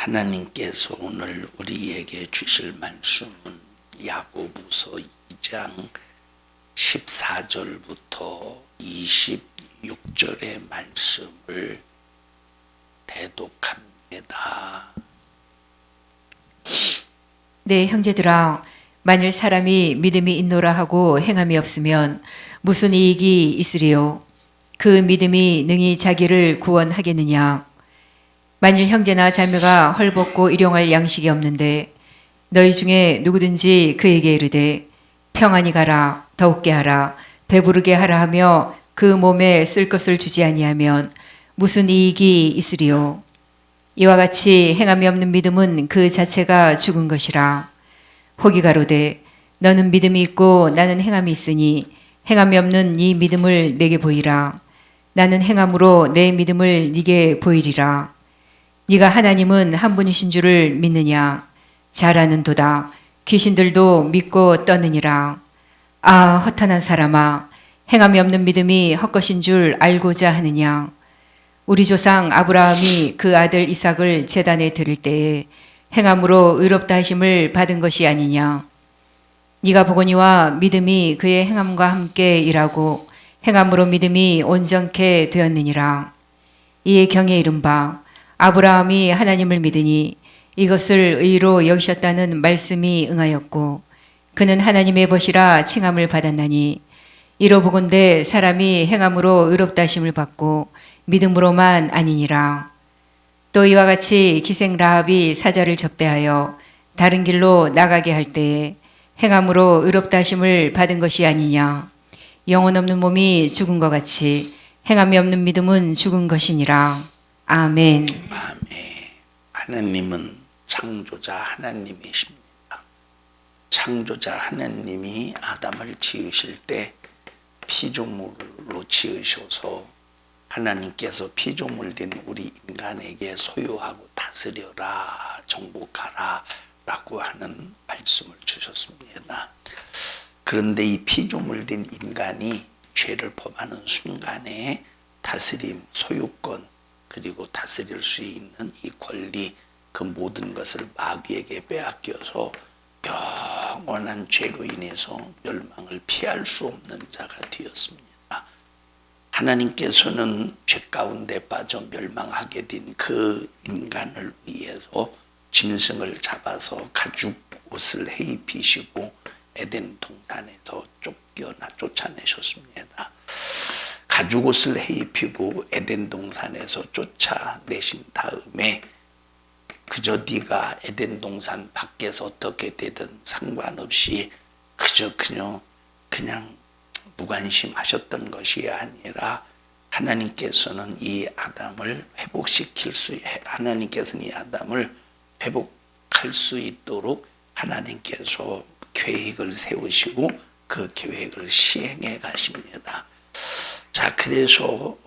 하나님께서 오늘 우리에게 주실 말씀은 야고보서 2장 14절부터 26절의 말씀을 대독합니다. 네, 형제들아, 만일 사람이 믿음이 있노라 하고 행함이 없으면 무슨 이익이 있으리요? 그 믿음이 능히 자기를 구원하겠느냐? 만일 형제나 자매가 헐벗고 일용할 양식이 없는데 너희 중에 누구든지 그에게 이르되 평안히 가라, 더욱게 하라, 배부르게 하라 하며 그 몸에 쓸 것을 주지 아니하면 무슨 이익이 있으리요? 이와 같이 행함이 없는 믿음은 그 자체가 죽은 것이라. 혹이 가로되 너는 믿음이 있고 나는 행함이 있으니 행함이 없는 이 믿음을 내게 보이라. 나는 행함으로 내 믿음을 네게 보이리라. 네가 하나님은 한 분이신 줄을 믿느냐? 잘 아는도다. 귀신들도 믿고 떠느니라. 아, 허탄한 사람아, 행함이 없는 믿음이 헛것인 줄 알고자 하느냐? 우리 조상 아브라함이 그 아들 이삭을 제단에 드릴 때에 행함으로 의롭다 하심을 받은 것이 아니냐? 네가 보거니와 믿음이 그의 행함과 함께 일하고 행함으로 믿음이 온전케 되었느니라. 이에 경에 이른바 아브라함이 하나님을 믿으니 이것을 의로 여기셨다는 말씀이 응하였고 그는 하나님의 벗이라 칭함을 받았나니 이로 보건대 사람이 행함으로 의롭다 하심을 받고 믿음으로만 아니니라. 또 이와 같이 기생 라합이 사자를 접대하여 다른 길로 나가게 할 때에 행함으로 의롭다 하심을 받은 것이 아니냐. 영혼 없는 몸이 죽은 것 같이 행함이 없는 믿음은 죽은 것이니라. 아멘. 아멘. 하나님은 창조자 하나님이십니다. 창조자 하나님이 아담을 지으실 때 피조물로 지으셔서 하나님께서 피조물 된 우리 인간에게 소유하고 다스려라, 정복하라 라고 하는 말씀을 주셨습니다. 그런데 이 피조물 된 인간이 죄를 범하는 순간에 다스림, 소유권, 그리고 다스릴 수 있는 이 권리, 그 모든 것을 마귀에게 빼앗겨서 영원한 죄로 인해서 멸망을 피할 수 없는 자가 되었습니다. 하나님께서는 죄 가운데 빠져 멸망하게 된 그 인간을 위해서 짐승을 잡아서 가죽 옷을 해입히시고 에덴 동산에서 쫓아내셨습니다. 가죽 옷을 해입히고 에덴 동산에서 쫓아내신 다음에 그저 네가 에덴 동산 밖에서 어떻게 되든 상관없이 그냥 무관심하셨던 것이 아니라 하나님께서는 이 아담을 회복할 수 있도록 하나님께서 계획을 세우시고 그 계획을 시행해 가십니다. 자, 그래서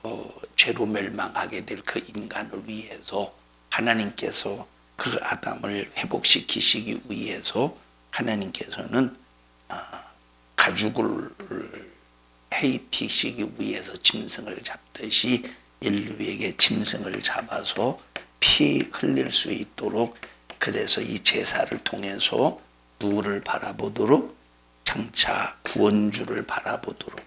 죄로 멸망하게 될 그 인간을 위해서 하나님께서 그 아담을 회복시키시기 위해서 하나님께서는 가죽을 해입히시기 위해서 짐승을 잡듯이 인류에게 짐승을 잡아서 피 흘릴 수 있도록, 그래서 이 제사를 통해서 누구를 바라보도록? 장차 구원주를 바라보도록,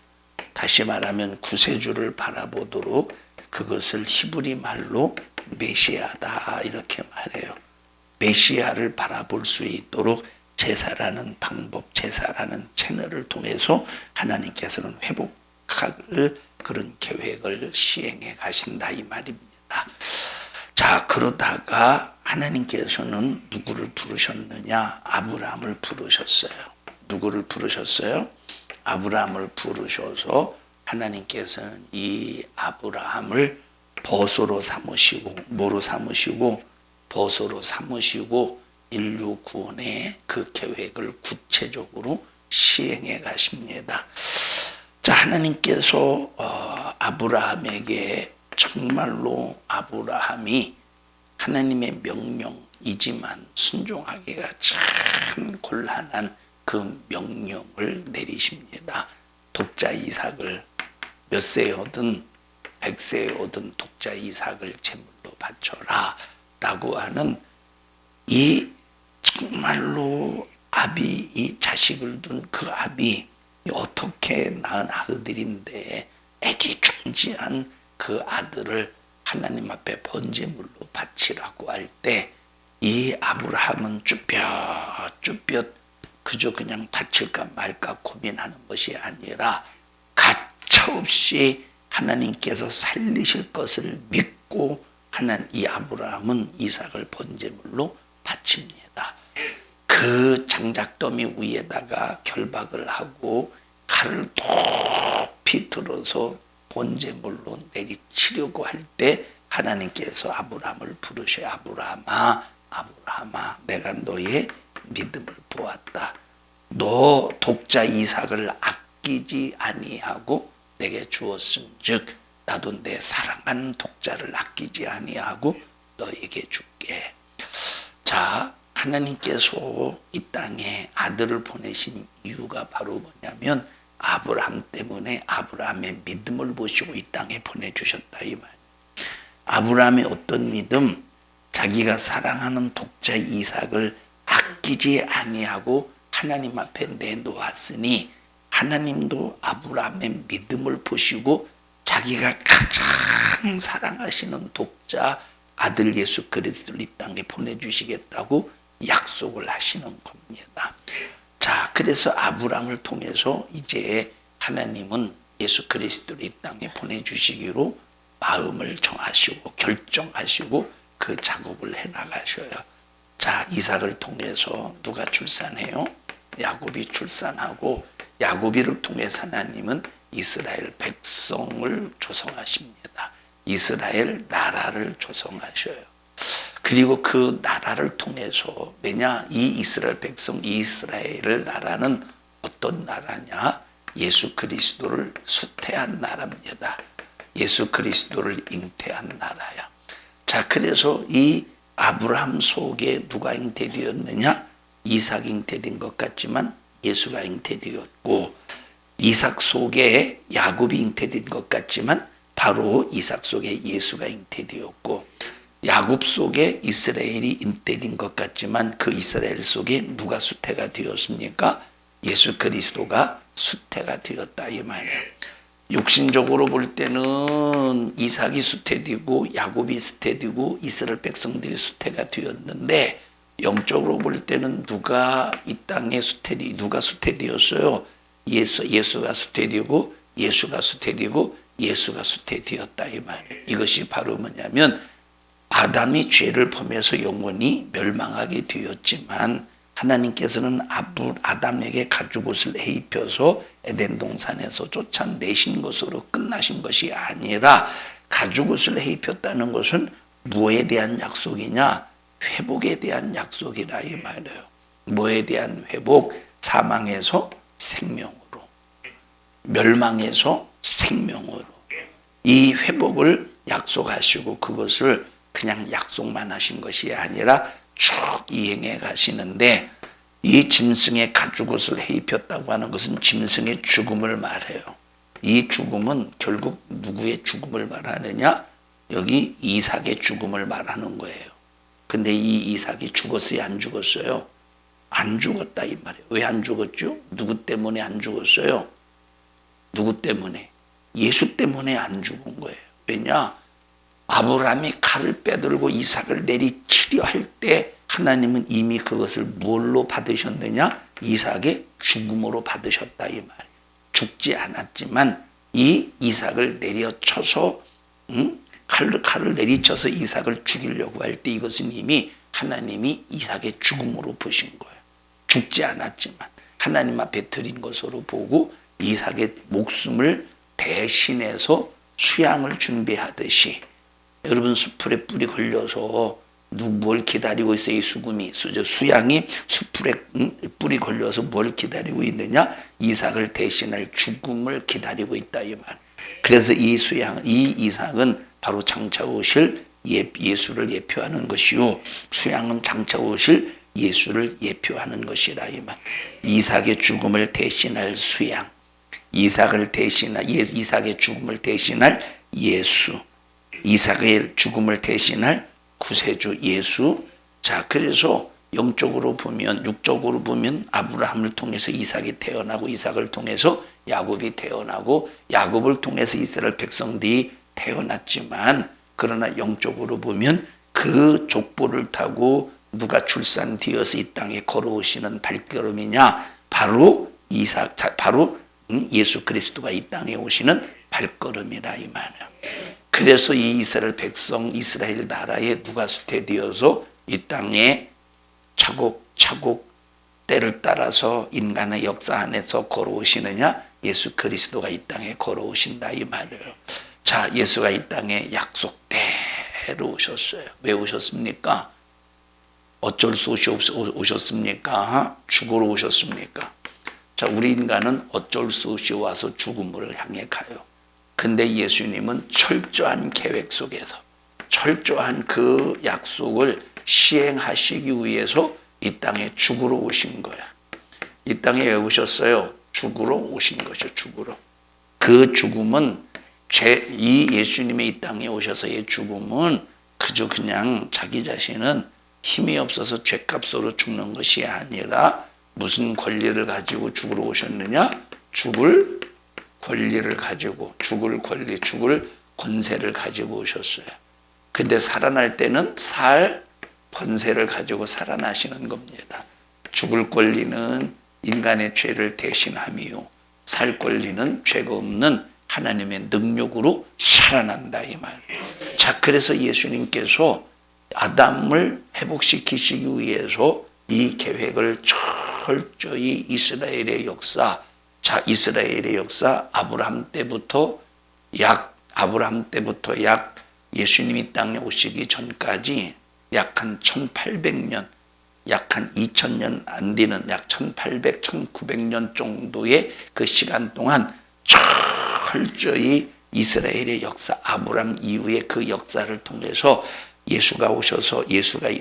다시 말하면 구세주를 바라보도록, 그것을 히브리 말로 메시아다 이렇게 말해요. 메시아를 바라볼 수 있도록 제사라는 방법, 제사라는 채널을 통해서 하나님께서는 회복할 그런 계획을 시행해 가신다 이 말입니다. 자, 그러다가 하나님께서는 누구를 부르셨느냐? 아브라함을 부르셨어요. 누구를 부르셨어요? 아브라함을 부르셔서 하나님께서는 이 아브라함을 보소로 삼으시고, 뭐로 삼으시고? 보소로 삼으시고 인류 구원의 그 계획을 구체적으로 시행해 가십니다. 자, 하나님께서 아브라함에게 정말로 아브라함이 하나님의 명령이지만 순종하기가 참 곤란한 그 명령을 내리십니다. 독자 이삭을 몇 세에 오든 100세에 오든 독자 이삭을 제물로 바쳐라 라고 하는 이 정말로 아비, 이 자식을 둔 그 아비, 어떻게 낳은 아들인데 애지중지한 그 아들을 하나님 앞에 번제물로 바치라고 할 때 이 아브라함은 쭈뼛쭈뼛 그저 그냥 바칠까 말까 고민하는 것이 아니라 가차없이 하나님께서 살리실 것을 믿고 이 아브라함은 이삭을 번제물로 바칩니다. 그 장작더미 위에다가 결박을 하고 칼을 높이 들어서 번제물로 내리치려고 할 때 하나님께서 아브라함을 부르셔. 아브라함아, 아브라함아, 내가 너의 믿음을 보았다. 너 독자 이삭을 아끼지 아니하고 내게 주었은즉 나도 내 사랑하는 독자를 아끼지 아니하고 너에게 줄게. 자, 하나님께서 이 땅에 아들을 보내신 이유가 바로 뭐냐면 아브라함 때문에 아브라함의 믿음을 보시고 이 땅에 보내주셨다 이 말. 아브라함의 어떤 믿음? 자기가 사랑하는 독자 이삭을 아끼지 아니하고 하나님 앞에 내놓았으니 하나님도 아브라함의 믿음을 보시고 자기가 가장 사랑하시는 독자 아들 예수 그리스도를 이 땅에 보내주시겠다고 약속을 하시는 겁니다. 자, 그래서 아브라함을 통해서 이제 하나님은 예수 그리스도를 이 땅에 보내주시기로 마음을 정하시고 결정하시고 그 작업을 해나가셔요. 자, 이삭을 통해서 누가 출산해요? 야곱이 출산하고 야곱이를 통해서 하나님은 이스라엘 백성을 조성하십니다. 이스라엘 나라를 조성하셔요. 그리고 그 나라를 통해서 왜냐? 이 이스라엘 백성, 이 이스라엘 나라는 어떤 나라냐? 예수 그리스도를 수태한 나라입니다. 예수 그리스도를 잉태한 나라야. 자, 그래서 이 아브라함 속에 누가 잉태되었느냐? 이삭이 잉태된 것 같지만 예수가 잉태되었고, 이삭 속에 야곱이 잉태된 것 같지만 바로 이삭 속에 예수가 잉태되었고, 야곱 속에 이스라엘이 잉태된 것 같지만 그 이스라엘 속에 누가 수태가 되었습니까? 예수 그리스도가 수태가 되었다 이 말이에요. 육신적으로 볼 때는 이삭이 수태되고 야곱이 수태되고 이스라엘 백성들이 수태가 되었는데 영적으로 볼 때는 누가 이 땅에 누가 수태되었어요? 예수가 수태되고 예수가 수태되고 예수가 수태되었다 이 말이에요. 이것이 바로 뭐냐면 아담이 죄를 범해서 영원히 멸망하게 되었지만 하나님께서는 아담에게 가죽옷을 해입혀서 에덴 동산에서 쫓아내신 것으로 끝나신 것이 아니라 가죽옷을 해입혔다는 것은 무엇에 대한 약속이냐? 회복에 대한 약속이라 이 말이에요. 뭐에 대한 회복? 사망에서 생명으로, 멸망에서 생명으로 이 회복을 약속하시고 그것을 그냥 약속만 하신 것이 아니라 쭉 이행해 가시는데 이 짐승의 가죽옷을 해입혔다고 하는 것은 짐승의 죽음을 말해요. 이 죽음은 결국 누구의 죽음을 말하느냐? 여기 이삭의 죽음을 말하는 거예요. 근데 이 이삭이 죽었어요? 안 죽었어요? 안 죽었다 이 말이에요. 왜 안 죽었죠? 누구 때문에 안 죽었어요? 누구 때문에? 예수 때문에 안 죽은 거예요. 왜냐? 아브라함이 칼을 빼들고 이삭을 내리치려 할 때 하나님은 이미 그것을 뭘로 받으셨느냐? 이삭의 죽음으로 받으셨다 이 말이에요. 죽지 않았지만 이 이삭을 내려쳐서 칼을 내리쳐서 이삭을 죽이려고 할 때 이것은 이미 하나님이 이삭의 죽음으로 보신 거예요. 죽지 않았지만 하나님 앞에 드린 것으로 보고 이삭의 목숨을 대신해서 수양을 준비하듯이 여러분 수풀에 뿔이 걸려서 뭘 기다리고 있어요? 이 수양이 수풀에 뿔이 걸려서 뭘 기다리고 있느냐? 이삭을 대신할 죽음을 기다리고 있다 이 말. 그래서 이 이삭은 바로 장차 오실 예수를 예표하는 것이요, 수양은 장차 오실 예수를 예표하는 것이라 이 말. 이삭의 죽음을 대신할 수양, 이삭의 죽음을 대신할 예수, 이삭의 죽음을 대신할 구세주 예수. 자, 그래서 영적으로 보면, 육적으로 보면 아브라함을 통해서 이삭이 태어나고, 이삭을 통해서 야곱이 태어나고, 야곱을 통해서 이스라엘 백성들이 태어났지만, 그러나 영적으로 보면 그 족보를 타고 누가 출산되어서 이 땅에 걸어오시는 발걸음이냐? 바로 바로 예수 그리스도가 이 땅에 오시는 발걸음이라 이 말이야. 그래서 이 이스라엘 백성, 이스라엘 나라에 누가 수태되어서 이 땅에 차곡차곡 때를 따라서 인간의 역사 안에서 걸어오시느냐? 예수 그리스도가 이 땅에 걸어오신다 이 말이에요. 자, 예수가 이 땅에 약속대로 오셨어요. 왜 오셨습니까? 어쩔 수 없이 오셨습니까? 죽으러 오셨습니까? 자, 우리 인간은 어쩔 수 없이 와서 죽음을 향해 가요. 근데 예수님은 철저한 계획 속에서 철저한 그 약속을 시행하시기 위해서 이 땅에 죽으러 오신 거야. 이 땅에 왜 오셨어요? 죽으러 오신 거죠. 죽으러. 그 죽음은 이 예수님의 이 땅에 오셔서의 죽음은 그저 그냥 자기 자신은 힘이 없어서 죄값으로 죽는 것이 아니라 무슨 권리를 가지고 죽으러 오셨느냐? 죽을 권리를 가지고, 죽을 권리, 죽을 권세를 가지고 오셨어요. 근데 살아날 때는 살 권세를 가지고 살아나시는 겁니다. 죽을 권리는 인간의 죄를 대신함이요, 살 권리는 죄가 없는 하나님의 능력으로 살아난다 이 말. 자, 그래서 예수님께서 아담을 회복시키시기 위해서 이 계획을 철저히 이스라엘의 역사, 자, 이스라엘의 역사 아브라함 때부터 약 예수님이 땅에 오시기 전까지 약 한 1800년, 약 한 2000년 안 되는 약 1800, 1900년 정도의 그 시간 동안 철저히 이스라엘의 역사, 아브라함 이후의 그 역사를 통해서 예수가 오셔서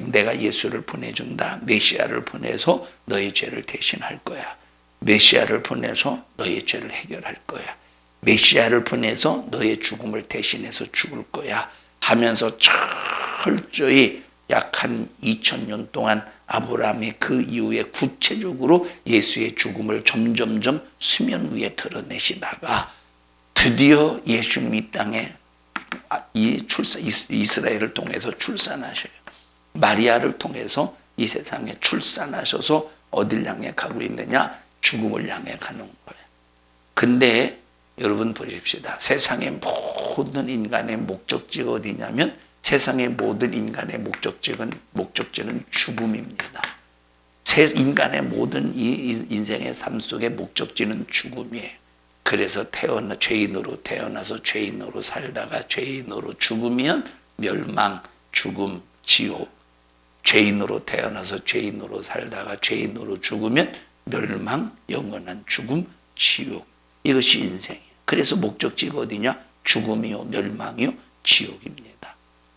내가 예수를 보내준다. 메시아를 보내서 너의 죄를 대신할 거야. 메시아를 보내서 너의 죄를 해결할 거야. 메시아를 보내서 너의 죽음을 대신해서 죽을 거야 하면서 철저히 약 한 2000년 동안 아브라함이 그 이후에 구체적으로 예수의 죽음을 점점점 수면 위에 드러내시다가 드디어 예수님 이 땅에 이스라엘을 통해서 출산하셔요. 마리아를 통해서 이 세상에 출산하셔서 어딜 향해 가고 있느냐? 죽음을 향해 가는 거예요. 근데 여러분 보십시다. 세상의 모든 인간의 목적지가 어디냐면, 세상의 모든 인간의 목적지는 죽음입니다. 인간의 모든 이 인생의 삶 속의 목적지는 죽음이에요. 그래서 죄인으로 태어나서 죄인으로 살다가 죄인으로 죽으면 멸망, 죽음, 지옥. 죄인으로 태어나서 죄인으로 살다가 죄인으로 죽으면 멸망, 영원한 죽음, 지옥. 이것이 인생이에요. 그래서 목적지가 어디냐? 죽음이요, 멸망이요, 지옥입니다.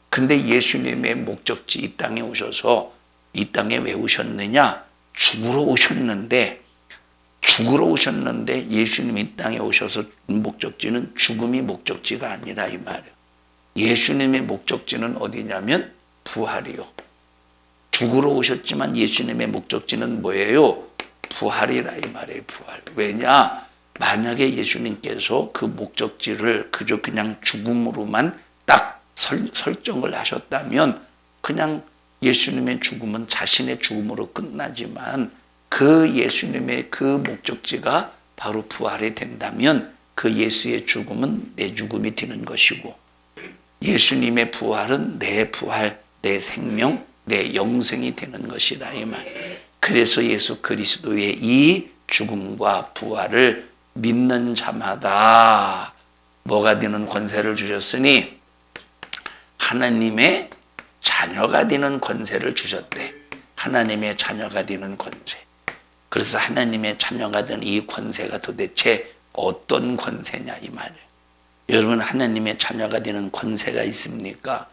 근데 예수님의 목적지 이 땅에 오셔서 이 땅에 왜 오셨느냐? 죽으러 오셨는데 예수님이 이 땅에 오셔서 목적지는 죽음이 목적지가 아니라 이 말이에요. 예수님의 목적지는 어디냐면 부활이요. 죽으러 오셨지만 예수님의 목적지는 뭐예요? 부활이라 이 말이에요. 부활. 왜냐? 만약에 예수님께서 그 목적지를 그저 그냥 죽음으로만 딱 설정을 하셨다면 그냥 예수님의 죽음은 자신의 죽음으로 끝나지만, 그 예수님의 그 목적지가 바로 부활이 된다면 그 예수의 죽음은 내 죽음이 되는 것이고, 예수님의 부활은 내 부활, 내 생명, 내 영생이 되는 것이다 이 말. 그래서 예수 그리스도의 이 죽음과 부활을 믿는 자마다 뭐가 되는 권세를 주셨으니 하나님의 자녀가 되는 권세를 주셨대. 하나님의 자녀가 되는 권세. 그래서 하나님의 자녀가 된 이 권세가 도대체 어떤 권세냐 이 말이에요. 여러분, 하나님의 자녀가 되는 권세가 있습니까?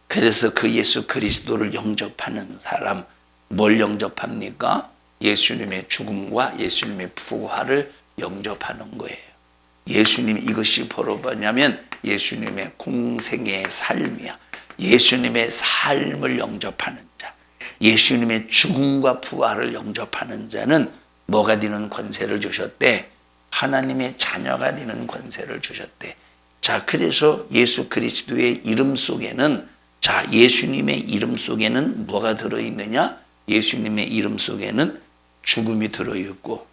그래서 그 예수 그리스도를 영접하는 사람, 뭘 영접합니까? 예수님의 죽음과 예수님의 부활을 영접하는 거예요. 예수님, 이것이 바로 뭐냐면 예수님의 공생의 삶이야. 예수님의 삶을 영접하는 자. 예수님의 죽음과 부활을 영접하는 자는 뭐가 되는 권세를 주셨대? 하나님의 자녀가 되는 권세를 주셨대. 자, 그래서 예수 그리스도의 이름 속에는, 자, 예수님의 이름 속에는 뭐가 들어있느냐? 예수님의 이름 속에는 죽음이 들어있고,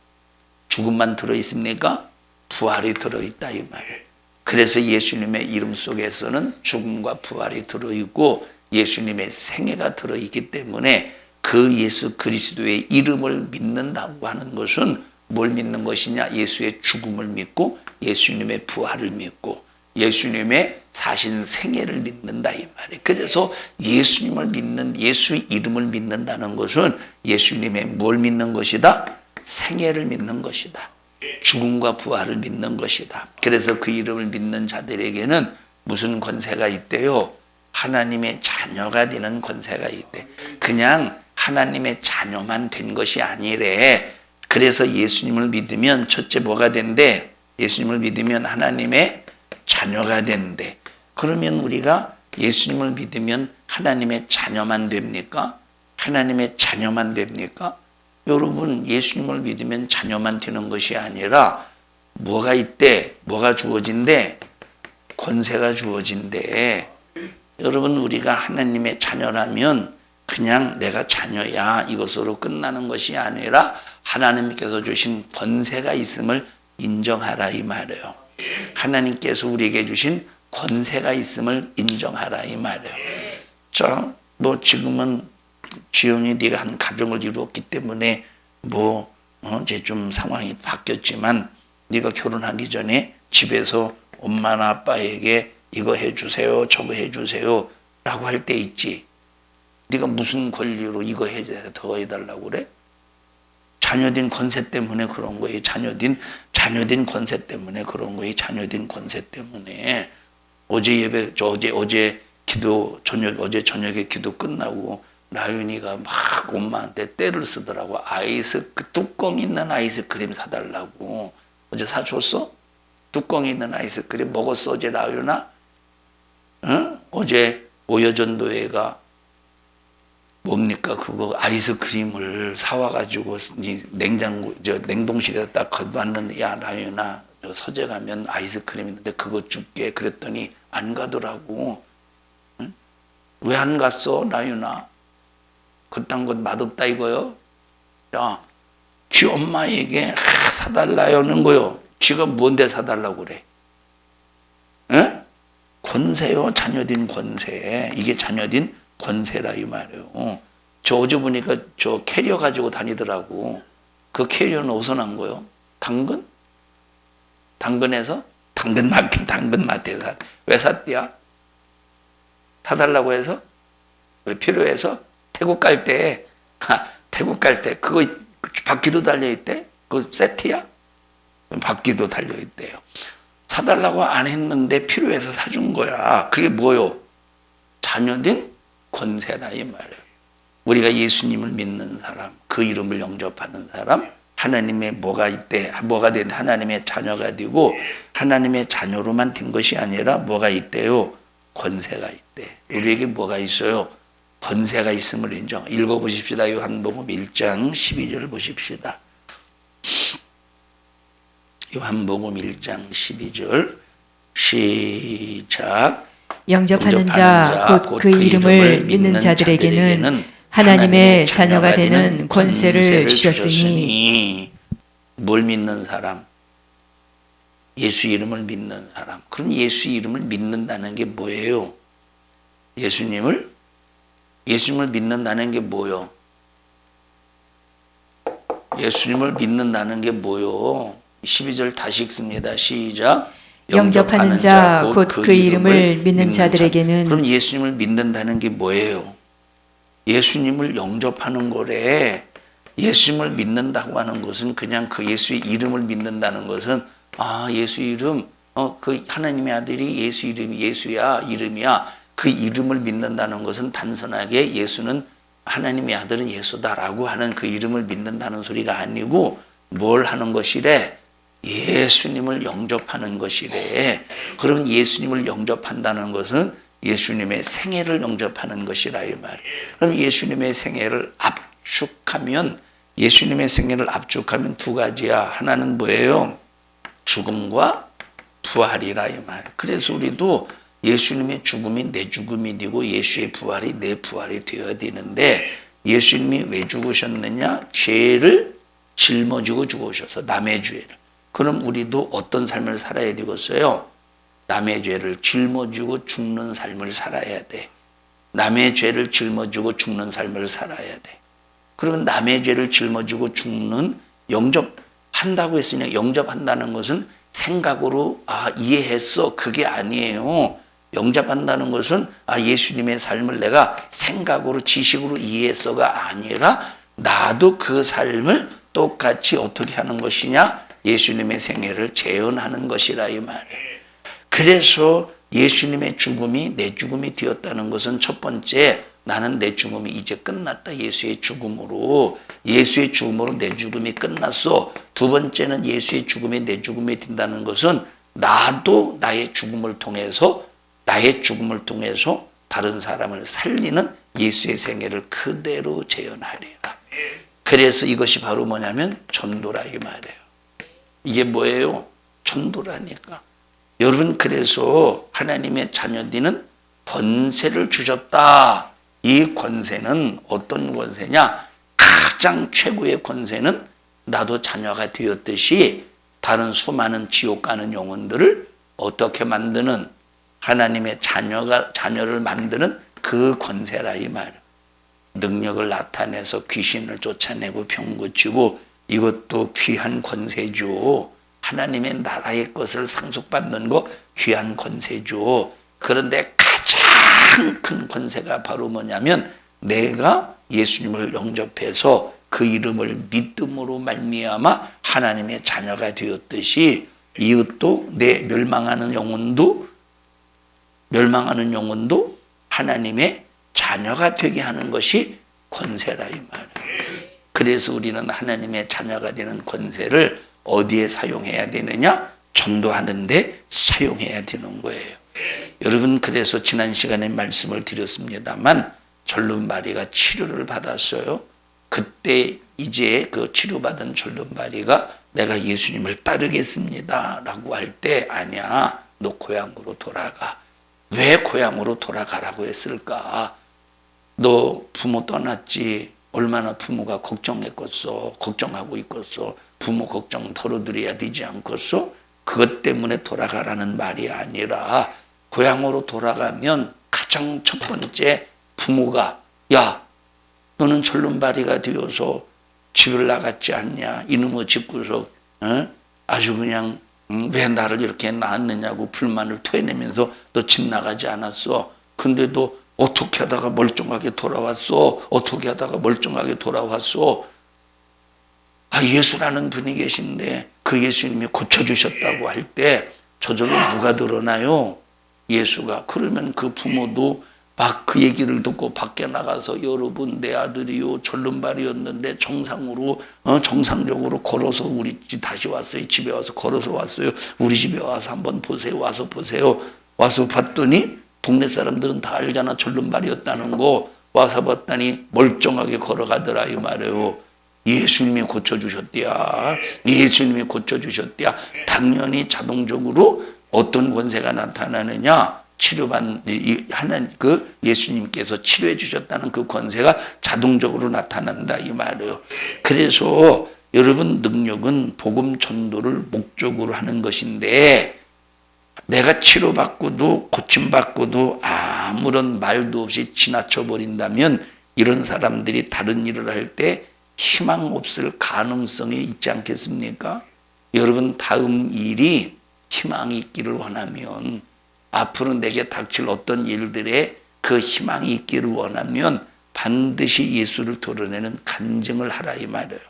죽음만 들어있습니까? 부활이 들어있다 이 말. 그래서 예수님의 이름 속에서는 죽음과 부활이 들어있고 예수님의 생애가 들어있기 때문에 그 예수 그리스도의 이름을 믿는다고 하는 것은 뭘 믿는 것이냐? 예수의 죽음을 믿고 예수님의 부활을 믿고 예수님의 사신 생애를 믿는다 이 말이에요. 그래서 예수님을 믿는, 예수 이름을 믿는다는 것은 예수님의 뭘 믿는 것이다? 생애를 믿는 것이다. 죽음과 부활을 믿는 것이다. 그래서 그 이름을 믿는 자들에게는 무슨 권세가 있대요? 하나님의 자녀가 되는 권세가 있대. 그냥 하나님의 자녀만 된 것이 아니래. 그래서 예수님을 믿으면 첫째 뭐가 된대? 예수님을 믿으면 하나님의 자녀가 된대. 그러면 우리가 예수님을 믿으면 하나님의 자녀만 됩니까? 하나님의 자녀만 됩니까? 여러분, 예수님을 믿으면 자녀만 되는 것이 아니라 뭐가 있대? 뭐가 주어진대? 권세가 주어진대. 여러분, 우리가 하나님의 자녀라면 그냥 내가 자녀야 이것으로 끝나는 것이 아니라 하나님께서 주신 권세가 있음을 인정하라 이 말이에요. 하나님께서 우리에게 주신 권세가 있음을 인정하라 이 말이에요. 자, 너 지금은 지영이 네가 한 가정을 이루었기 때문에 이제 좀 상황이 바뀌었지만 네가 결혼하기 전에 집에서 엄마나 아빠에게 이거 해주세요, 저거 해주세요 라고 할 때 있지. 네가 무슨 권리로 이거 해줘야 더 해달라고 그래? 자녀된 권세 때문에 그런 거예요. 자녀된 권세 때문에 그런 거예요. 자녀된 권세 때문에. 어제 저녁에 기도 끝나고 나윤이가 막 엄마한테 떼를 쓰더라고. 뚜껑 있는 아이스크림 사달라고. 어제 사줬어? 뚜껑 있는 아이스크림 먹었어 어제 나윤아? 응? 어제 오여전도회가 뭡니까? 그거 아이스크림을 사와가지고 냉동실에다 딱 걷어놨는데, 야 나윤아, 서재 가면 아이스크림 있는데 그거 줄게. 그랬더니 안 가더라고. 응? 왜 안 갔어 나윤아? 그딴 것 맛없다 이거요. 야, 지 엄마에게 사달라는 거요. 지가 뭔데 사달라고 그래? 에? 권세요. 자녀된 권세. 이게 자녀된 권세라 이 말이에요. 저 어제 보니까 저 캐리어 가지고 다니더라고. 그 캐리어는 어디서 난 거요? 당근? 당근에서? 당근마트에서. 왜 샀디야? 사달라고 해서? 왜 필요해서? 태국 갈 때 그거 바퀴도 달려있대? 그거 세트야? 바퀴도 달려있대요. 사달라고 안 했는데 필요해서 사준 거야. 그게 뭐요? 자녀된 권세다 이 말이에요. 우리가 예수님을 믿는 사람, 그 이름을 영접하는 사람, 하나님의 뭐가 된 하나님의 자녀가 되고 하나님의 자녀로만 된 것이 아니라 뭐가 있대요? 권세가 있대. 우리에게 뭐가 있어요? 권세가 있음을 인정. 읽어보십시다. 요한복음 1장 12절 보십시다. 요한복음 1장 12절 시작. 영접하는 자 곧 그 이름을 믿는 자들에게는 하나님의 자녀가 되는 권세를 주셨으니. 뭘 믿는 사람? 예수 이름을 믿는 사람. 그럼 예수 이름을 믿는다는 게 뭐예요? 예수님을 믿는다는 게 뭐요? 예수님을 믿는다는 게 뭐요? 12절 다시 읽습니다. 시작. 영접하는 자 곧 그 이름을 믿는 자들에게는. 그럼 예수님을 믿는다는 게 뭐예요? 예수님을 영접하는 거래. 예수님을 믿는다고 하는 것은 그냥 그 예수의 이름을 믿는다는 것은 예수 이름 그 하나님의 아들이 예수 이름이 이름이야. 그 이름을 믿는다는 것은 단순하게 예수는 하나님의 아들은 예수다라고 하는 그 이름을 믿는다는 소리가 아니고 뭘 하는 것이래? 예수님을 영접하는 것이래. 그럼 예수님을 영접한다는 것은 예수님의 생애를 영접하는 것이라 이 말. 그럼 예수님의 생애를 압축하면 두 가지야. 하나는 뭐예요? 죽음과 부활이라 이 말. 그래서 우리도 예수님의 죽음이 내 죽음이 되고 예수의 부활이 내 부활이 되어야 되는데, 예수님이 왜 죽으셨느냐? 죄를 짊어지고 죽으셔서, 남의 죄를. 그럼 우리도 어떤 삶을 살아야 되겠어요? 남의 죄를 짊어지고 죽는 삶을 살아야 돼. 남의 죄를 짊어지고 죽는 삶을 살아야 돼. 그러면 남의 죄를 짊어지고 죽는, 영접한다고 했으니, 영접한다는 것은 생각으로 이해했어, 그게 아니에요. 영접한다는 것은 예수님의 삶을 내가 생각으로 지식으로 이해했어가 아니라, 나도 그 삶을 똑같이 어떻게 하는 것이냐? 예수님의 생애를 재현하는 것이라 이 말이에요. 그래서 예수님의 죽음이 내 죽음이 되었다는 것은, 첫 번째, 나는 내 죽음이 이제 끝났다. 예수의 죽음으로 내 죽음이 끝났어. 두 번째는 예수의 죽음이 내 죽음이 된다는 것은, 나도 나의 죽음을 통해서 다른 사람을 살리는 예수의 생애를 그대로 재현하리라. 그래서 이것이 바로 뭐냐면 전도라 이 말이에요. 이게 뭐예요? 전도라니까. 여러분, 그래서 하나님의 자녀들은 권세를 주셨다. 이 권세는 어떤 권세냐? 가장 최고의 권세는 나도 자녀가 되었듯이 다른 수많은 지옥 가는 영혼들을 어떻게 만드는, 하나님의 자녀를 만드는 그 권세라 이 말. 능력을 나타내서 귀신을 쫓아내고 병 고치고, 이것도 귀한 권세죠. 하나님의 나라의 것을 상속받는 거 귀한 권세죠. 그런데 가장 큰 권세가 바로 뭐냐면, 내가 예수님을 영접해서 그 이름을 믿음으로 말미암아 하나님의 자녀가 되었듯이, 이것도 내 멸망하는 영혼도 하나님의 자녀가 되게 하는 것이 권세라 이 말이에요. 그래서 우리는 하나님의 자녀가 되는 권세를 어디에 사용해야 되느냐? 전도하는 데 사용해야 되는 거예요. 여러분, 그래서 지난 시간에 말씀을 드렸습니다만, 절름발이가 치료를 받았어요. 그때 이제 그 치료받은 절름발이가 내가 예수님을 따르겠습니다 라고 할 때, 아니야, 너 고향으로 돌아가. 왜 고향으로 돌아가라고 했을까? 너 부모 떠났지. 얼마나 부모가 걱정하고 있겠어. 부모 걱정 덜어드려야 되지 않겠어? 그것 때문에 돌아가라는 말이 아니라, 고향으로 돌아가면 가장 첫 번째 부모가, 야, 너는 절름발이가 되어서 집을 나갔지 않냐? 이놈의 집구석, 아주 그냥 왜 나를 이렇게 낳았느냐고 불만을 토해내면서 너 집 나가지 않았어. 근데 너 어떻게 하다가 멀쩡하게 돌아왔어? 예수라는 분이 계신데 그 예수님이 고쳐주셨다고 할 때 저절로 누가 드러나요? 예수가. 그러면 그 부모도 막 그 얘기를 듣고 밖에 나가서, 여러분, 내 아들이요 절름발이었는데 정상적으로 걸어서 우리 집 다시 왔어요. 집에 와서 걸어서 왔어요. 우리 집에 와서 한번 보세요. 와서 봤더니 동네 사람들은 다 알잖아, 절름발이었다는 거. 와서 봤더니 멀쩡하게 걸어가더라 이 말이에요. 예수님이 고쳐주셨대야. 당연히 자동적으로 어떤 권세가 나타나느냐? 예수님께서 치료해 주셨다는 그 권세가 자동적으로 나타난다 이 말이에요. 그래서 여러분, 능력은 복음 전도를 목적으로 하는 것인데, 내가 치료받고도 고침받고도 아무런 말도 없이 지나쳐 버린다면, 이런 사람들이 다른 일을 할 때 희망 없을 가능성이 있지 않겠습니까? 여러분, 다음 일이 희망이 있기를 원하면, 앞으로 내게 닥칠 어떤 일들에 그 희망이 있기를 원하면 반드시 예수를 드러내는 간증을 하라 이 말이에요.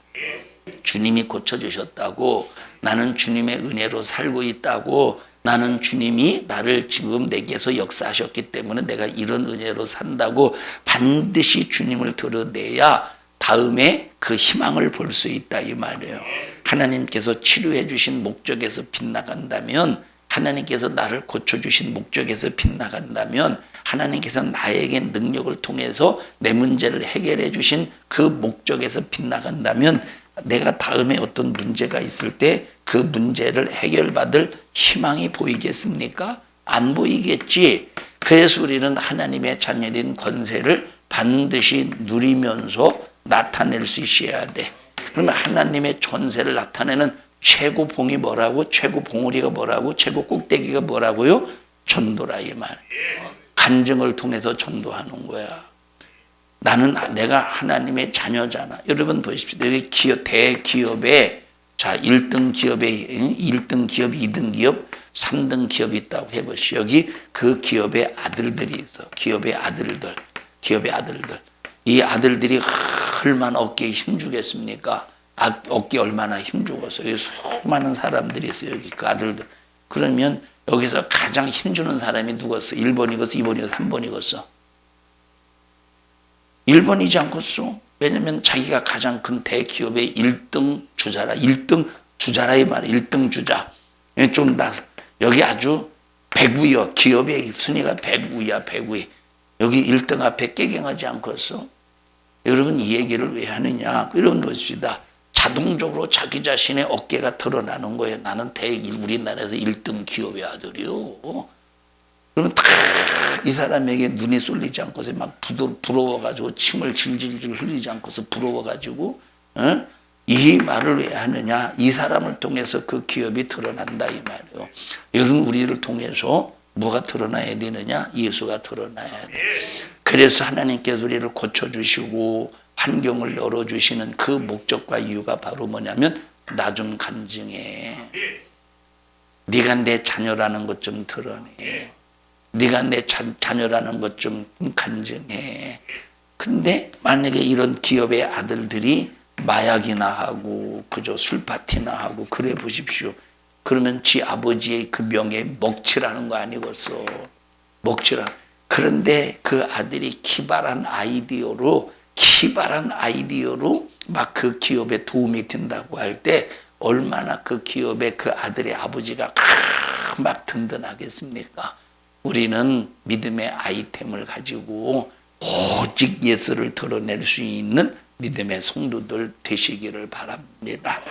주님이 고쳐주셨다고, 나는 주님의 은혜로 살고 있다고, 나는 주님이 나를 지금 내게서 역사하셨기 때문에 내가 이런 은혜로 산다고 반드시 주님을 드러내야 다음에 그 희망을 볼 수 있다 이 말이에요. 하나님께서 치료해 주신 목적에서 빗나간다면, 하나님께서 나를 고쳐주신 목적에서 빗나간다면, 하나님께서 나에게 능력을 통해서 내 문제를 해결해 주신 그 목적에서 빗나간다면 내가 다음에 어떤 문제가 있을 때 그 문제를 해결받을 희망이 보이겠습니까? 안 보이겠지. 그래서 우리는 하나님의 자녀된 권세를 반드시 누리면서 나타낼 수 있어야 돼. 그러면 하나님의 권세를 나타내는 최고 봉이 뭐라고? 최고 봉우리가 뭐라고? 최고 꼭대기가 뭐라고요? 전도라 이 말. 간증을 통해서 전도하는 거야. 내가 하나님의 자녀잖아. 여러분 보십시오. 여기 대기업에 자 1등 기업에 1등 기업, 2등 기업, 3등 기업이 있다고 해보시오. 여기 그 기업의 아들들이 있어. 기업의 아들들. 이 아들들이 얼마나 어깨에 힘주겠습니까? 어깨 얼마나 힘주겠어. 여기 수많은 사람들이 있어요. 여기 그 아들들. 그러면 여기서 가장 힘주는 사람이 누구였어? 1번이겠어? 2번이겠어? 3번이겠어? 1번이지 않겠어? 왜냐면 자기가 가장 큰 대기업의 1등 주자라. 1등 주자라 이 말이야. 1등 주자. 좀 여기 아주 백위요. 기업의 순위가 백위야. 백위. 여기 1등 앞에 깨갱하지 않겠어? 여러분 이 얘기를 왜 하느냐? 여러분 보십시다. 자동적으로 자기 자신의 어깨가 드러나는 거예요. 나는 우리나라에서 1등 기업의 아들이요. 그러면 다 이 사람에게 눈이 쏠리지 않고서 막 부러워가지고 침을 질질 흘리지 않고서 부러워가지고 이 말을 왜 하느냐? 이 사람을 통해서 그 기업이 드러난다 이 말이에요. 여러분 우리를 통해서 뭐가 드러나야 되느냐? 예수가 드러나야 돼. 그래서 하나님께서 우리를 고쳐주시고 환경을 열어주시는 그 목적과 이유가 바로 뭐냐면 나 좀 간증해. 네가 내 자녀라는 것 좀 드러내. 네가 내 자녀라는 것 좀 간증해. 근데 만약에 이런 기업의 아들들이 마약이나 하고 그저 술 파티나 하고 그래 보십시오. 그러면 지 아버지의 그 명예 먹칠하는 거 아니겠어. 먹칠하는. 그런데 그 아들이 기발한 아이디어로 막 그 기업에 도움이 된다고 할 때 얼마나 그 기업의 그 아들의 아버지가 막 든든하겠습니까? 우리는 믿음의 아이템을 가지고 오직 예수를 드러낼 수 있는 믿음의 성도들 되시기를 바랍니다.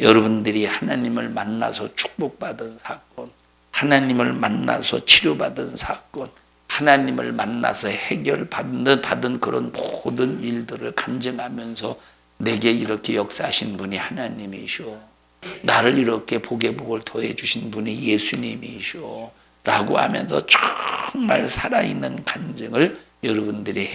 여러분들이 하나님을 만나서 축복받은 사건, 하나님을 만나서 치료받은 사건, 하나님을 만나서 해결받은 그런 모든 일들을 간증하면서 내게 이렇게 역사하신 분이 하나님이시오. 나를 이렇게 복의 복을 더해주신 분이 예수님이시오. 라고 하면서 정말 살아있는 간증을 여러분들이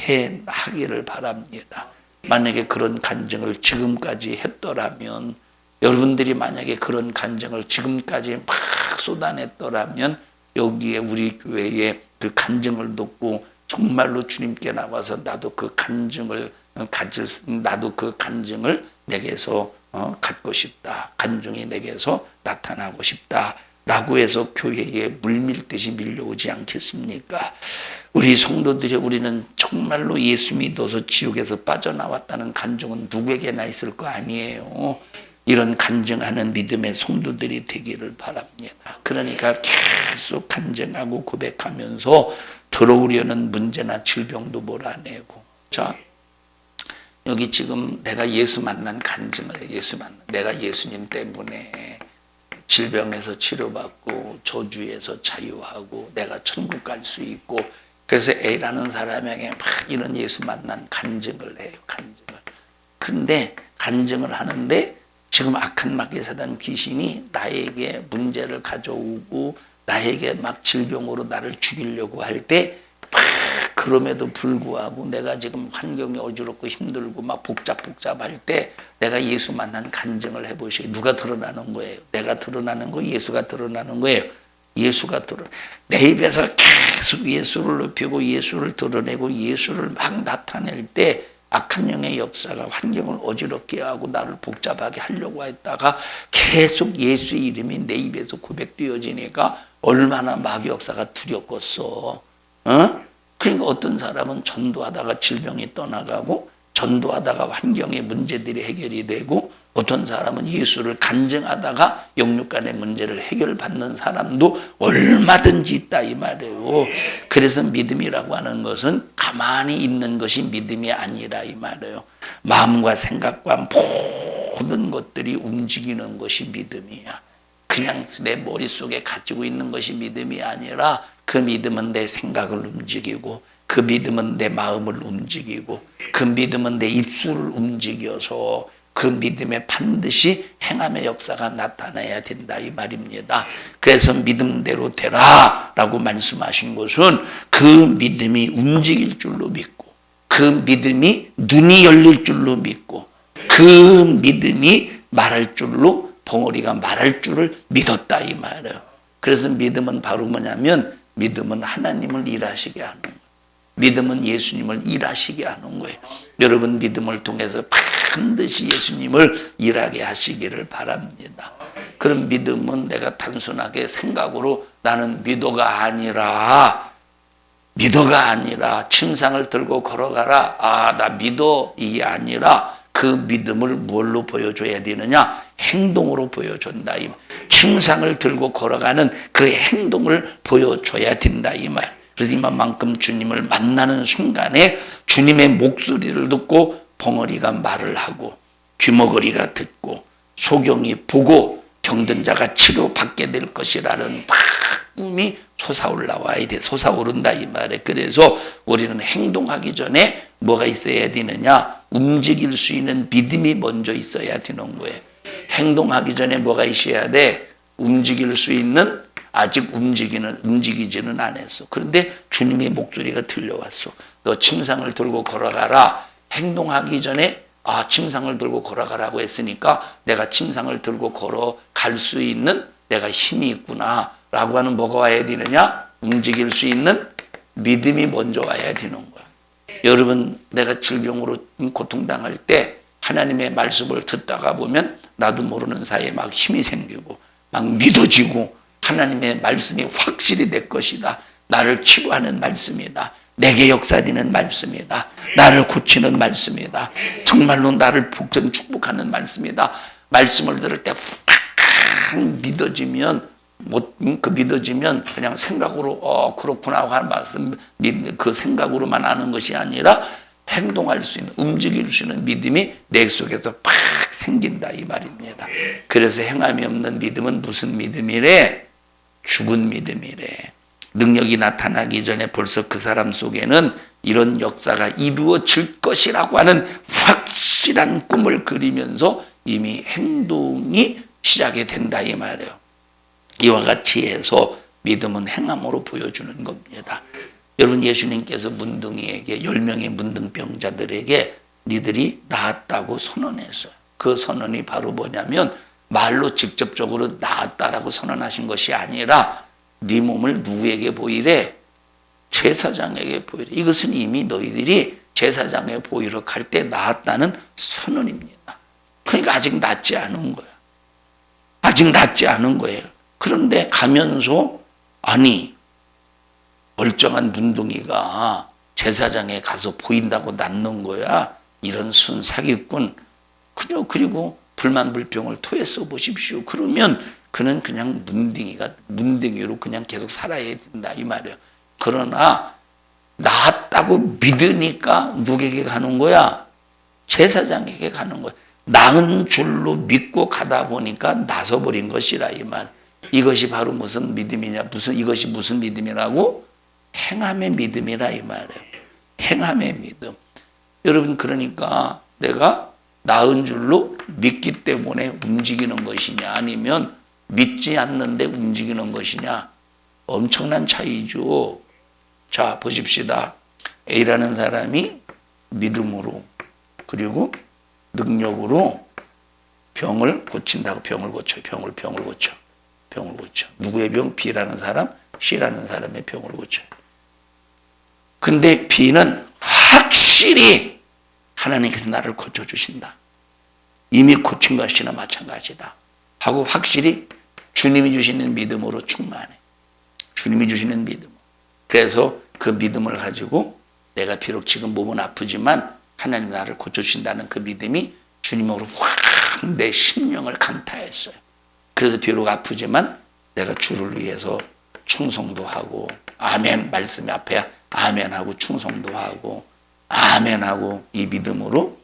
하기를 바랍니다. 만약에 그런 간증을 지금까지 했더라면, 여러분들이 만약에 그런 간증을 지금까지 막 쏟아냈더라면 여기에 우리 교회에 그 간증을 듣고 정말로 주님께 나와서 나도 그 간증을 내게서 갖고 싶다. 간증이 내게서 나타나고 싶다. 라고 해서 교회에 물밀듯이 밀려오지 않겠습니까? 우리 성도들이 우리는 정말로 예수 믿어서 지옥에서 빠져나왔다는 간증은 누구에게나 있을 거 아니에요. 이런 간증하는 믿음의 성도들이 되기를 바랍니다. 그러니까 계속 간증하고 고백하면서 들어오려는 문제나 질병도 몰아내고. 자, 여기 지금 내가 예수 만난 간증을 해. 내가 예수님 때문에 질병에서 치료받고 저주에서 자유하고 내가 천국 갈 수 있고, 그래서 A라는 사람에게 막 이런 예수 만난 간증을 해요. 근데 간증을 하는데 지금 악한 마귀 사단 귀신이 나에게 문제를 가져오고 나에게 막 질병으로 나를 죽이려고 할 때 그럼에도 불구하고 내가 지금 환경이 어지럽고 힘들고 막 복잡할 때 내가 예수 만난 간증을 해보시오. 누가 드러나는 거예요? 내가 드러나는 거, 예수가 드러나는 거예요. 내 입에서 계속 예수를 높이고 예수를 드러내고 예수를 막 나타낼 때 악한 영의 역사가 환경을 어지럽게 하고 나를 복잡하게 하려고 했다가 계속 예수의 이름이 내 입에서 고백되어지니까 얼마나 마귀 역사가 두렵겠어. 그러니까 어떤 사람은 전도하다가 질병이 떠나가고 전도하다가 환경의 문제들이 해결이 되고 어떤 사람은 예수를 간증하다가 영육간의 문제를 해결받는 사람도 얼마든지 있다 이 말이에요. 그래서 믿음이라고 하는 것은 가만히 있는 것이 믿음이 아니라 이 말이에요. 마음과 생각과 모든 것들이 움직이는 것이 믿음이야. 그냥 내 머릿속에 가지고 있는 것이 믿음이 아니라 그 믿음은 내 생각을 움직이고 그 믿음은 내 마음을 움직이고 그 믿음은 내 입술을 움직여서 그 믿음에 반드시 행함의 역사가 나타나야 된다 이 말입니다. 그래서 믿음대로 되라 라고 말씀하신 것은 그 믿음이 움직일 줄로 믿고 그 믿음이 눈이 열릴 줄로 믿고 그 믿음이 말할 줄로 벙어리가 말할 줄을 믿었다 이 말이에요. 그래서 믿음은 바로 뭐냐면 믿음은 하나님을 일하시게 하는 거예요. 믿음은 예수님을 일하시게 하는 거예요. 여러분 믿음을 통해서 반드시 예수님을 일하게 하시기를 바랍니다. 그런 믿음은 내가 단순하게 생각으로 나는 믿어가 아니라 침상을 들고 걸어가라. 나 믿어 이게 아니라 그 믿음을 뭘로 보여줘야 되느냐? 행동으로 보여준다. 침상을 들고 걸어가는 그 행동을 보여줘야 된다 이 말. 그래서 이만큼 주님을 만나는 순간에 주님의 목소리를 듣고 벙어리가 말을 하고 귀머거리가 듣고 소경이 보고 병든 자가 치료받게 될 것이라는 꿈이 솟아올라와야 돼. 솟아오른다 이 말에. 그래서 우리는 행동하기 전에 뭐가 있어야 되느냐? 움직일 수 있는 믿음이 먼저 있어야 되는 거예요. 행동하기 전에 뭐가 있어야 돼? 움직일 수 있는 아직 움직이지는 않았어. 그런데 주님의 목소리가 들려왔어. 너 침상을 들고 걸어가라. 행동하기 전에 침상을 들고 걸어가라고 했으니까 내가 침상을 들고 걸어갈 수 있는 내가 힘이 있구나 라고 하는 뭐가 와야 되느냐? 움직일 수 있는 믿음이 먼저 와야 되는 거야. 여러분 내가 질병으로 고통당할 때 하나님의 말씀을 듣다가 보면 나도 모르는 사이에 막 힘이 생기고 막 믿어지고 하나님의 말씀이 확실히 내 것이다. 나를 치료하는 말씀이다. 내게 역사되는 말씀이다. 나를 고치는 말씀이다. 정말로 나를 복전 축복하는 말씀이다. 말씀을 들을 때 확 믿어지면 믿어지면 그냥 생각으로 그렇구나 하는 말씀 그 생각으로만 아는 것이 아니라 행동할 수 있는 움직일 수 있는 믿음이 내 속에서 팍 생긴다 이 말입니다. 그래서 행함이 없는 믿음은 무슨 믿음이래? 죽은 믿음이래. 능력이 나타나기 전에 벌써 그 사람 속에는 이런 역사가 이루어질 것이라고 하는 확실한 꿈을 그리면서 이미 행동이 시작이 된다 이 말이에요. 이와 같이 해서 믿음은 행함으로 보여주는 겁니다. 여러분 예수님께서 문둥이에게 10명의 문둥병자들에게 니들이 나았다고 선언했어요. 그 선언이 바로 뭐냐면 말로 직접적으로 나았다라고 선언하신 것이 아니라 네 몸을 누구에게 보이래? 제사장에게 보이래. 이것은 이미 너희들이 제사장에 보이러 갈 때 나았다는 선언입니다. 그러니까 아직 낫지 않은 거야. 아직 낫지 않은 거예요. 그런데 가면서 멀쩡한 문둥이가 제사장에 가서 보인다고 낫는 거야. 이런 순사기꾼. 그리고 불만불평을 토해서 보십시오. 그러면 그는 그냥 문둥이로 그냥 계속 살아야 된다 이 말이에요. 그러나 나았다고 믿으니까 누구에게 가는 거야? 제사장에게 가는 거야. 나은 줄로 믿고 가다 보니까 나서버린 것이라 이 말. 이것이 바로 무슨 믿음이냐? 이것이 무슨 믿음이라고? 행함의 믿음이라 이 말이에요. 행함의 믿음. 여러분 그러니까 내가 나은 줄로 믿기 때문에 움직이는 것이냐 아니면 믿지 않는데 움직이는 것이냐 엄청난 차이죠. 자 보십시다. A라는 사람이 믿음으로 그리고 능력으로 병을 고친다고 병을 고쳐. 누구의 병? B라는 사람, C라는 사람의 병을 고쳐요. 근데 B는 확실히 하나님께서 나를 고쳐주신다. 이미 고친 것이나 마찬가지다. 하고 확실히 주님이 주시는 믿음으로 충만해. 주님이 주시는 믿음. 그래서 그 믿음을 가지고 내가 비록 지금 몸은 아프지만 하나님 나를 고쳐주신다는 그 믿음이 주님으로 확 내 심령을 강타했어요. 그래서 비록 아프지만 내가 주를 위해서 충성도 하고 아멘 말씀 앞에 아멘하고 충성도 하고 아멘하고 이 믿음으로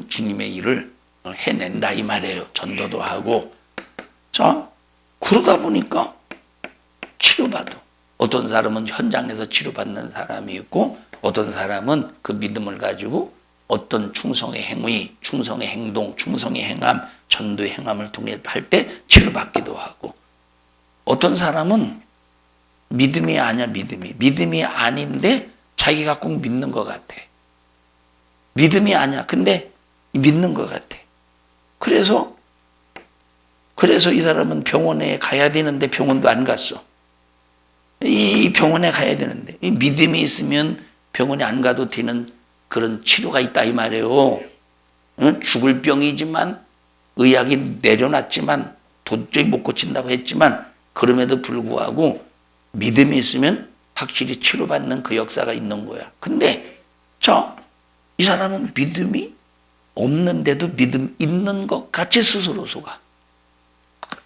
주님의 일을 해낸다 이 말이에요. 전도도 하고. 자, 그러다 보니까 치료받아. 어떤 사람은 현장에서 치료받는 사람이 있고 어떤 사람은 그 믿음을 가지고 어떤 충성의 행위, 충성의 행동, 충성의 행함, 전도의 행함을 통해 할 때 치료받기도 하고 어떤 사람은 믿음이 아니야 믿음이 아닌데 자기가 꼭 믿는 것 같아. 믿음이 아니야. 근데 믿는 것 같아. 그래서 이 사람은 병원에 가야 되는데 병원도 안 갔어. 이 병원에 가야 되는데 이 믿음이 있으면 병원에 안 가도 되는 그런 치료가 있다 이 말이에요. 죽을 병이지만 의학이 내려놨지만 도저히 못 고친다고 했지만 그럼에도 불구하고 믿음이 있으면 확실히 치료받는 그 역사가 있는 거야. 근데 이 사람은 믿음이 없는데도 믿음 있는 것 같이 스스로 속아.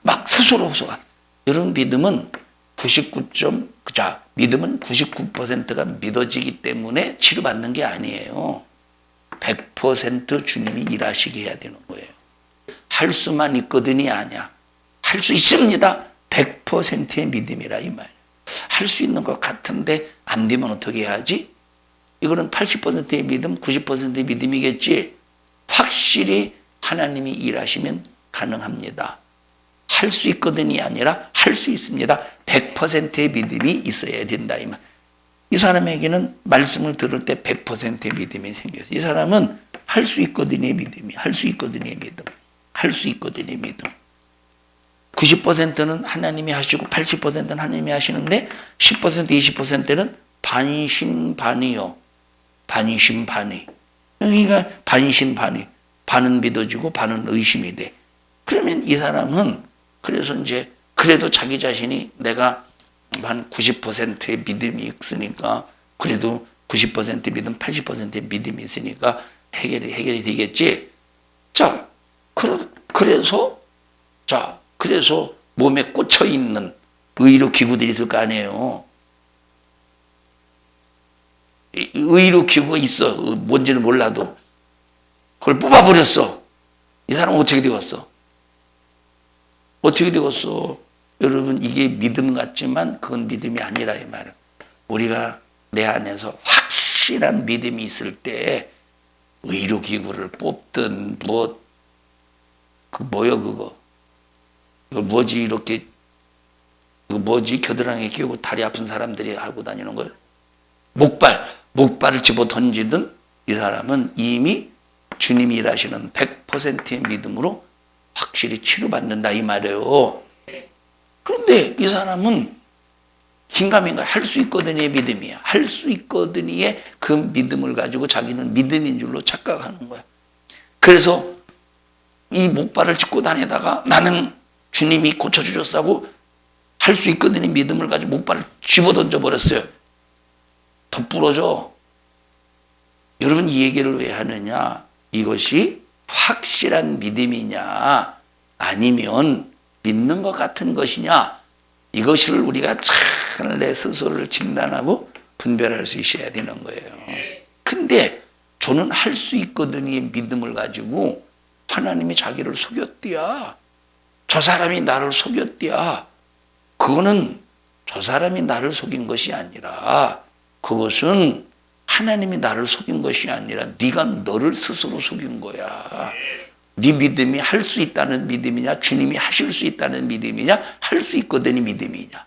막 스스로 속아. 여러분 믿음은 99%가 믿어지기 때문에 치료받는 게 아니에요. 100% 주님이 일하시게 해야 되는 거예요. 할 수만 있거든이 아니야. 할 수 있습니다. 100%의 믿음이라 이 말이에요. 할 수 있는 것 같은데 안 되면 어떻게 해야지? 이거는 80%의 믿음, 90%의 믿음이겠지. 확실히 하나님이 일하시면 가능합니다. 할 수 있거든이 아니라 할 수 있습니다. 100%의 믿음이 있어야 된다 이 말. 이 사람에게는 말씀을 들을 때 100%의 믿음이 생겼어요. 이 사람은 할 수 있거든의 믿음이, 할 수 있거든의 믿음, 할 수 있거든의 믿음. 90%는 하나님이 하시고 80%는 하나님이 하시는데 10%, 20%는 반신반의요. 반신반의. 그러니까 반신반의. 반은 믿어지고 반은 의심이 돼. 그러면 이 사람은 그래서 이제 그래도 자기 자신이 내가 한 90%의 믿음이 있으니까 그래도 90% 믿음, 80%의 믿음이 있으니까 해결이 되겠지. 그래서 몸에 꽂혀 있는 의료 기구들이 있을 거 아니에요. 의료 기구가 있어. 뭔지는 몰라도. 그걸 뽑아버렸어. 이 사람은 어떻게 되었어? 어떻게 되었어? 여러분 이게 믿음 같지만 그건 믿음이 아니라 이 말이에요. 우리가 내 안에서 확실한 믿음이 있을 때 의료기구를 뽑든 그거 뭐지 이렇게 겨드랑이에 끼우고 다리 아픈 사람들이 하고 다니는 거예요. 목발을 집어 던지든 이 사람은 이미 주님이 일하시는 100%의 믿음으로 확실히 치료받는다 이 말이에요. 그런데 이 사람은 긴가민가 할 수 있거든의 믿음이야. 할 수 있거든의 그 믿음을 가지고 자기는 믿음인 줄로 착각하는 거야. 그래서 이 목발을 짚고 다니다가 나는 주님이 고쳐주셨다고 할 수 있거든의 믿음을 가지고 목발을 집어 던져버렸어요. 더 부러져. 여러분 이 얘기를 왜 하느냐? 이것이 확실한 믿음이냐 아니면 믿는 것 같은 것이냐 이것을 우리가 잘 내 스스로를 진단하고 분별할 수 있어야 되는 거예요. 근데 저는 할 수 있거든요 믿음을 가지고 하나님이 자기를 속였디야. 저 사람이 나를 속였디야. 그거는 저 사람이 나를 속인 것이 아니라 그것은 하나님이 나를 속인 것이 아니라 네가 너를 스스로 속인 거야. 네 믿음이 할 수 있다는 믿음이냐 주님이 하실 수 있다는 믿음이냐 할 수 있거든요 믿음이냐.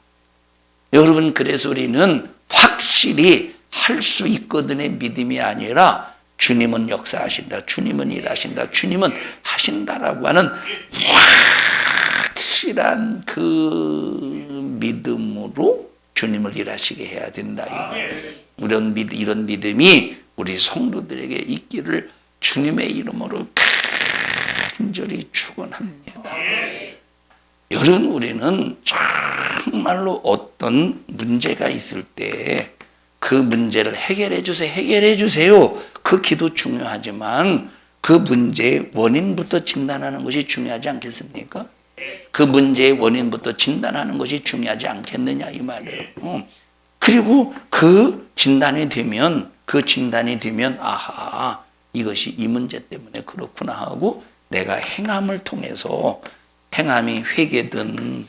여러분 그래서 우리는 확실히 할 수 있거든의 믿음이 아니라 주님은 역사하신다. 주님은 일하신다. 주님은 하신다라고 하는 확실한 그 믿음으로 주님을 일하시게 해야 된다. 이런 믿음이 우리 성도들에게 있기를 주님의 이름으로 간절히 축원합니다. 여러분 우리는 정말로 어떤 문제가 있을 때 그 문제를 해결해 주세요. 그 기도 중요하지만 그 문제의 원인부터 진단하는 것이 중요하지 않겠습니까? 그 문제의 원인부터 진단하는 것이 중요하지 않겠느냐 이 말이에요. 그리고 그 진단이 되면 아하, 이것이 이 문제 때문에 그렇구나 하고 내가 행함을 통해서, 행함이 회개든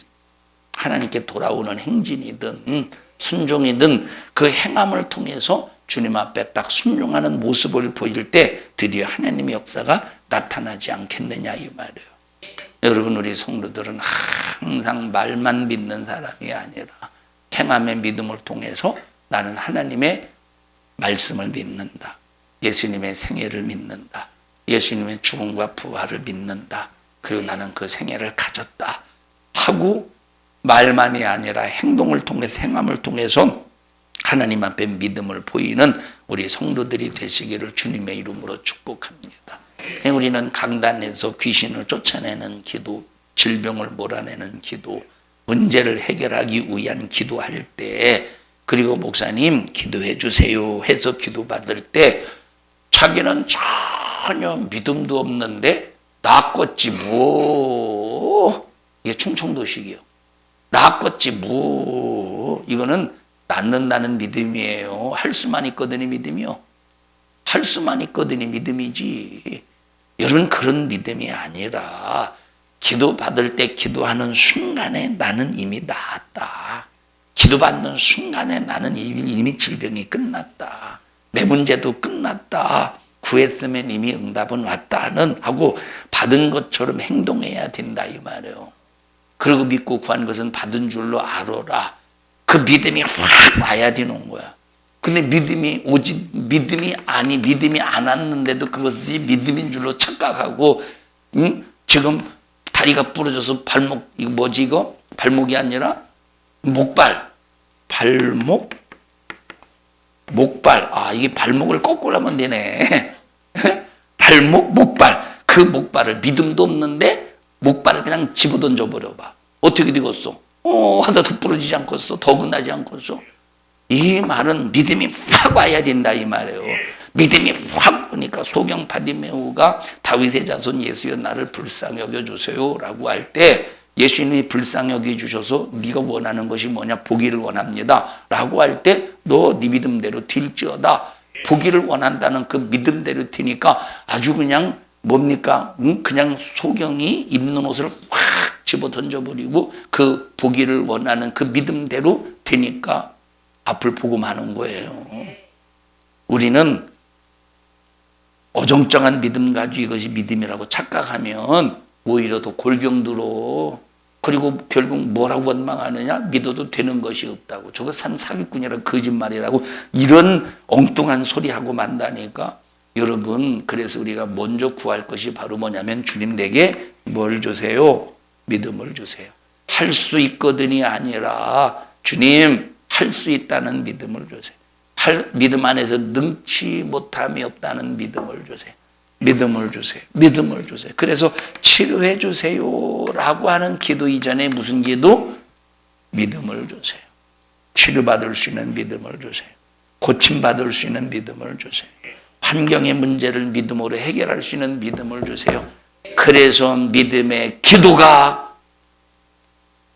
하나님께 돌아오는 행진이든 순종이든 그 행함을 통해서 주님 앞에 딱 순종하는 모습을 보일 때 드디어 하나님의 역사가 나타나지 않겠느냐 이 말이에요. 여러분, 우리 성도들은 항상 말만 믿는 사람이 아니라 행함의 믿음을 통해서 나는 하나님의 말씀을 믿는다, 예수님의 생애를 믿는다, 예수님의 죽음과 부활을 믿는다, 그리고 나는 그 생애를 가졌다 하고 말만이 아니라 행동을 통해서, 행함을 통해서 하나님 앞에 믿음을 보이는 우리 성도들이 되시기를 주님의 이름으로 축복합니다. 우리는 강단에서 귀신을 쫓아내는 기도, 질병을 몰아내는 기도, 문제를 해결하기 위한 기도할 때, 그리고 목사님 기도해 주세요 해서 기도받을 때 자기는 전혀 믿음도 없는데 낫겠지 뭐, 이게 충청도식이요. 낫겠지 뭐, 이거는 낫는다는 믿음이에요. 할 수만 있거든요 믿음이요. 할 수만 있거든요 믿음이지. 여러분, 그런 믿음이 아니라 기도받을 때 기도하는 순간에 나는 이미 나았다. 기도받는 순간에 나는 이미 질병이 끝났다. 내 문제도 끝났다. 구했으면 이미 응답은 왔다는 하고 받은 것처럼 행동해야 된다 이 말이에요. 그리고 믿고 구한 것은 받은 줄로 알아라. 그 믿음이 확 와야 되는 거야. 근데 믿음이 안 왔는데도 그것이 믿음인 줄로 착각하고, 지금 다리가 부러져서 발목, 이거 뭐지 이거? 발목이 아니라 목발. 목발. 아, 이게 발목을 거꾸로 하면 되네. 목발. 그 목발을, 믿음도 없는데 목발을 그냥 집어 던져 버려봐. 어떻게 되겠어? 하나도 부러지지 않겠어? 더 끝나지 않겠어? 이 말은 믿음이 확 와야 된다 이 말이에요. 믿음이 확 오니까 소경 바디메오가 다윗의 자손 예수여 나를 불쌍히 여겨주세요 라고 할 때 예수님이 불쌍히 여겨주셔서 네가 원하는 것이 뭐냐? 보기를 원합니다 라고 할 때 너 네 믿음대로 될지어다. 보기를 원한다는 그 믿음대로 되니까 아주 그냥 뭡니까? 그냥 소경이 입는 옷을 확 집어 던져버리고 그 보기를 원하는 그 믿음대로 되니까 앞을 보고 마는 거예요. 우리는 어정쩡한 믿음 가지고 이것이 믿음이라고 착각하면 오히려 더 골병들어. 그리고 결국 뭐라고 원망하느냐? 믿어도 되는 것이 없다고. 저거 산 사기꾼이라고, 거짓말이라고, 이런 엉뚱한 소리하고 만다니까. 여러분, 그래서 우리가 먼저 구할 것이 바로 뭐냐면 주님 내게 뭘 주세요? 믿음을 주세요. 할 수 있거든이 아니라 주님 할 수 있다는 믿음을 주세요. 믿음 안에서 능치 못함이 없다는 믿음을 주세요. 믿음을 주세요. 믿음을 주세요. 그래서 치료해 주세요 라고 하는 기도 이전에 무슨 기도? 믿음을 주세요. 치료받을 수 있는 믿음을 주세요. 고침받을 수 있는 믿음을 주세요. 환경의 문제를 믿음으로 해결할 수 있는 믿음을 주세요. 그래서 믿음의 기도가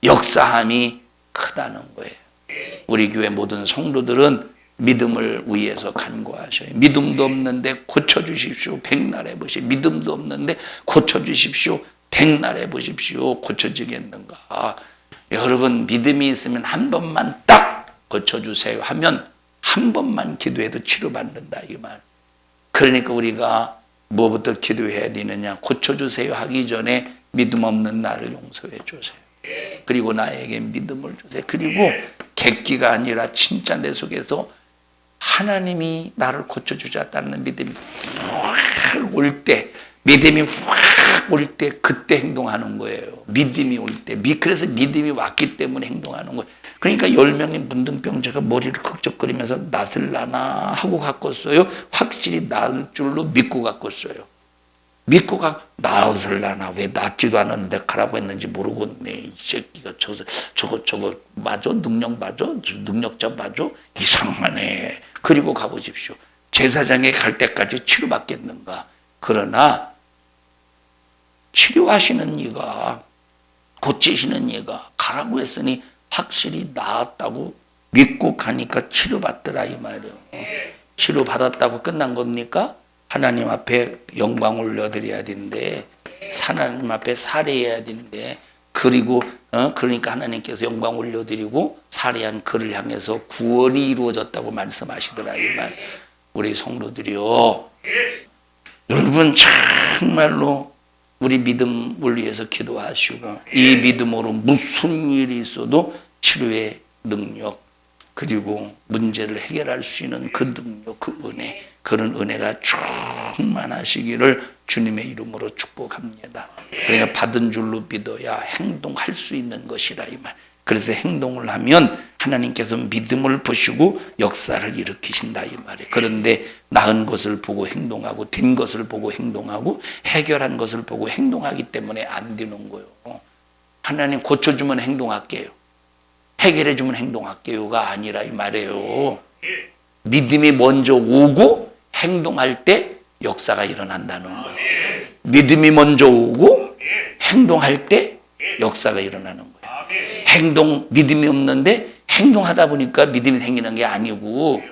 역사함이 크다는 거예요. 우리 교회 모든 성도들은 믿음을 위해서 간구하셔요. 믿음도 없는데 고쳐주십시오. 백날 해보십시오. 믿음도 없는데 고쳐주십시오. 백날 해보십시오. 고쳐지겠는가? 여러분, 믿음이 있으면 한 번만 딱 고쳐주세요 하면 한 번만 기도해도 치료받는다 이 말. 그러니까 우리가 뭐부터 기도해야 되느냐? 고쳐주세요 하기 전에 믿음 없는 나를 용서해 주세요. 그리고 나에게 믿음을 주세요. 그리고 객기가 아니라 진짜 내 속에서 하나님이 나를 고쳐주셨다는 믿음이 확 올 때, 믿음이 확 올 때 그때 행동하는 거예요. 믿음이 올 때. 그래서 믿음이 왔기 때문에 행동하는 거예요. 그러니까 10명의 문둥병자가 머리를 긁적거리면서 낫을라나 하고 갔겠어요. 확실히 나을 줄로 믿고 갔겠어요. 믿고 나으슬라나 왜 낫지도 않았는데 가라고 했는지 모르겠네. 이 새끼가 저거 맞아? 능력 맞아? 능력자 맞아? 이상하네. 그리고 가보십시오. 제사장에 갈 때까지 치료받겠는가? 그러나 치료하시는 이가, 고치시는 이가 가라고 했으니 확실히 나았다고 믿고 가니까 치료받더라 이 말이에요. 치료받았다고 끝난 겁니까? 하나님 앞에 영광 올려드려야 되는데, 하나님 앞에 살해해야 되는데, 그리고 그러니까 하나님께서 영광 올려드리고 살해한 그를 향해서 구원이 이루어졌다고 말씀하시더라 이 말. 우리 성도들이요, 여러분 정말로 우리 믿음을 위해서 기도하시고, 이 믿음으로 무슨 일이 있어도 치료의 능력, 그리고 문제를 해결할 수 있는 그 능력, 그 은혜, 그런 은혜가 충만하시기를 주님의 이름으로 축복합니다. 그러니까 받은 줄로 믿어야 행동할 수 있는 것이라 이 말. 그래서 행동을 하면 하나님께서 믿음을 보시고 역사를 일으키신다 이 말이에요. 그런데 나은 것을 보고 행동하고, 된 것을 보고 행동하고, 해결한 것을 보고 행동하기 때문에 안 되는 거예요. 하나님 고쳐주면 행동할게요, 해결해주면 행동할게요가 아니라 이 말이에요. 믿음이 먼저 오고 행동할 때 역사가 일어난다는 거예요. 믿음이 먼저 오고 행동할 때 역사가 일어나는 거예요. 믿음이 없는데 행동하다 보니까 믿음이 생기는 게 아니고,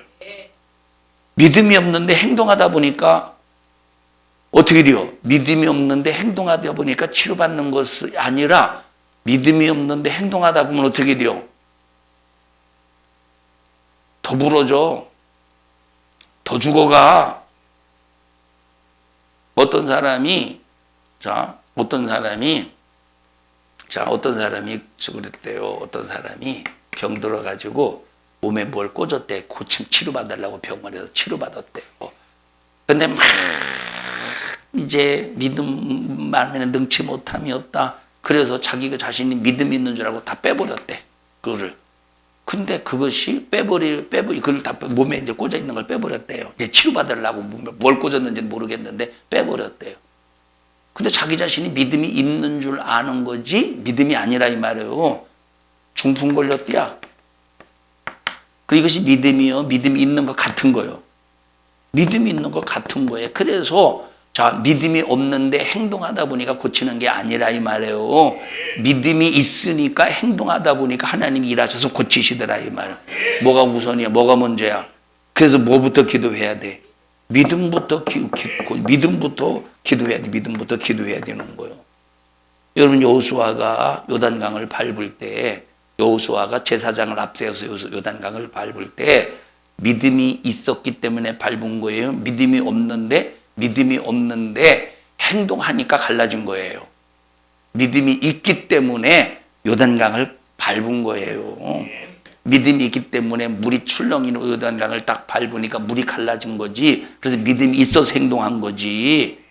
믿음이 없는데 행동하다 보니까 어떻게 돼요? 믿음이 없는데 행동하다 보니까 치료받는 것이 아니라, 믿음이 없는데 행동하다 보면 어떻게 돼요? 더 부러져, 더 죽어가. 어떤 사람이 그랬대요. 어떤 사람이 병 들어가지고 몸에 뭘 꽂았대. 고침 치료받으려고 병원에서 치료받았대요. 근데 막 이제 믿음만은 능치 못함이 없다. 그래서 자기가 자신이 믿음이 있는 줄 알고 다 빼버렸대, 그거를. 근데 그것이 그걸 다 몸에 이제 꽂아 있는 걸 빼버렸대요. 이제 치료받으려고 뭘 꽂았는지는 모르겠는데 빼버렸대요. 근데 자기 자신이 믿음이 있는 줄 아는 거지 믿음이 아니라 이 말이에요. 중풍 걸렸대야. 이것이 믿음이요, 믿음이 있는 것 같은 거예요. 믿음이 있는 것 같은 거예요. 그래서 믿음이 없는데 행동하다 보니까 고치는 게 아니라 이 말이에요. 믿음이 있으니까 행동하다 보니까 하나님이 일하셔서 고치시더라 이 말이에요. 뭐가 우선이야? 뭐가 먼저야? 그래서 뭐부터 기도해야 돼? 믿음부터 기도해야 돼. 믿음부터 기도해야 되는 거예요. 여러분, 여호수아가 요단강을 밟을 때, 여호수아가 제사장을 앞세워서 요단강을 밟을 때 믿음이 있었기 때문에 밟은 거예요. 믿음이 없는데 행동하니까 갈라진 거예요. 믿음이 있기 때문에 요단강을 밟은 거예요. 믿음이 있기 때문에 물이 출렁이는 요단강을 딱 밟으니까 물이 갈라진 거지. 그래서 믿음이 있어서 행동한 거지.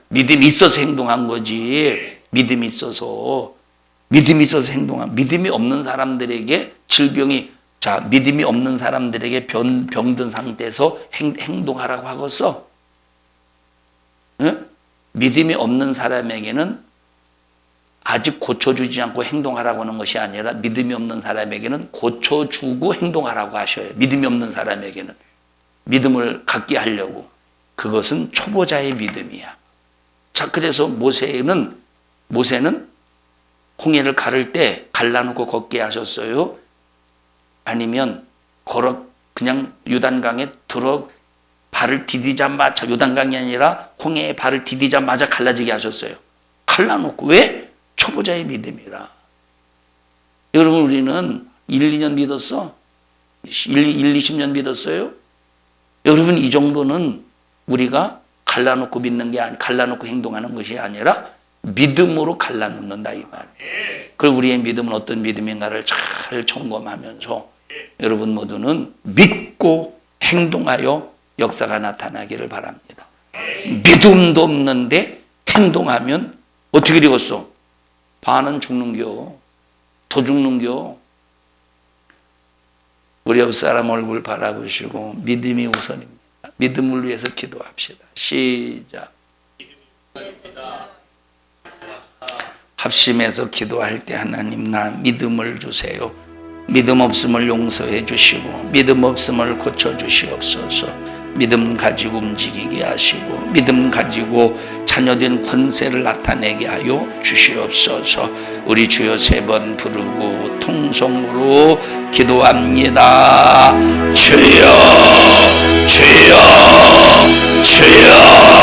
믿음이 있어서 행동한 거지. 믿음이 있어서 믿음이 없는 사람들에게 믿음이 없는 사람들에게 병든 상태에서 행동하라고 하겠어? 믿음이 없는 사람에게는 아직 고쳐주지 않고 행동하라고 하는 것이 아니라, 믿음이 없는 사람에게는 고쳐주고 행동하라고 하셔요. 믿음이 없는 사람에게는 믿음을 갖게 하려고. 그것은 초보자의 믿음이야. 자, 그래서 모세는 홍해를 가를 때 갈라놓고 걷게 하셨어요? 아니면 그냥 요단강에 발을 디디자마자, 요단강이 아니라 홍해에 발을 디디자마자 갈라지게 하셨어요. 갈라놓고. 왜? 초보자의 믿음이라. 여러분, 우리는 1-2년 믿었어? 20년 믿었어요? 여러분, 이 정도는 우리가 갈라놓고 믿는 게 갈라놓고 행동하는 것이 아니라 믿음으로 갈라놓는다 이 말. 그리고 우리의 믿음은 어떤 믿음인가를 잘 점검하면서 여러분 모두는 믿고 행동하여 역사가 나타나기를 바랍니다. 믿음도 없는데 행동하면 어떻게 되겠어? 반은 죽는겨. 더 죽는겨. 우리 옆 사람 얼굴 바라보시고 믿음이 우선입니다. 믿음을 위해서 기도합시다. 시작. 합심해서 기도할 때 하나님, 나 믿음을 주세요. 믿음 없음을 용서해 주시고 믿음 없음을 고쳐 주시옵소서. 믿음 가지고 움직이게 하시고 믿음 가지고 자녀된 권세를 나타내게 하여 주시옵소서. 우리 주여 3번 부르고 통성으로 기도합니다. 주여 주여 주여.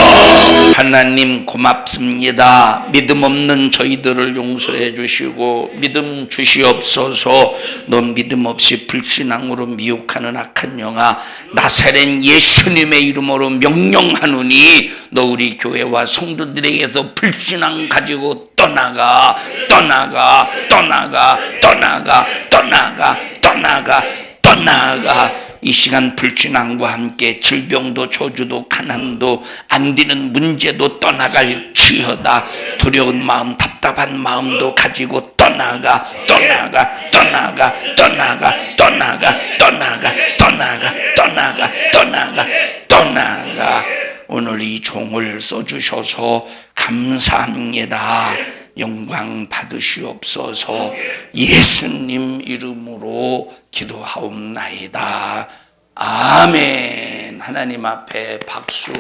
하나님 고맙습니다. 믿음 없는 저희들을 용서해 주시고 믿음 주시옵소서. 넌 믿음 없이 불신앙으로 미혹하는 악한 영아 나사렛 예수님의 이름으로 명령하노니 너 우리 교회와 성도들에게서 불신앙 가지고 떠나가 떠나가 떠나가 떠나가 떠나가 떠나가 떠나가. 이 시간 불신앙과 함께 질병도 저주도 가난도 안 되는 문제도 떠나갈지어다. 두려운 마음 답답한 마음도 가지고 떠나가 떠나가 떠나가 떠나가 떠나가 떠나가 떠나가 떠나가 떠나가 떠나가. 오늘 이 종을 써주셔서 감사합니다. 영광 받으시옵소서. 예수님 이름으로 기도하옵나이다. 아멘. 하나님 앞에 박수로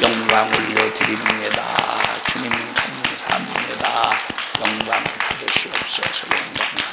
영광 올려드립니다. 주님 감사합니다. 영광 받으시옵소서. 영광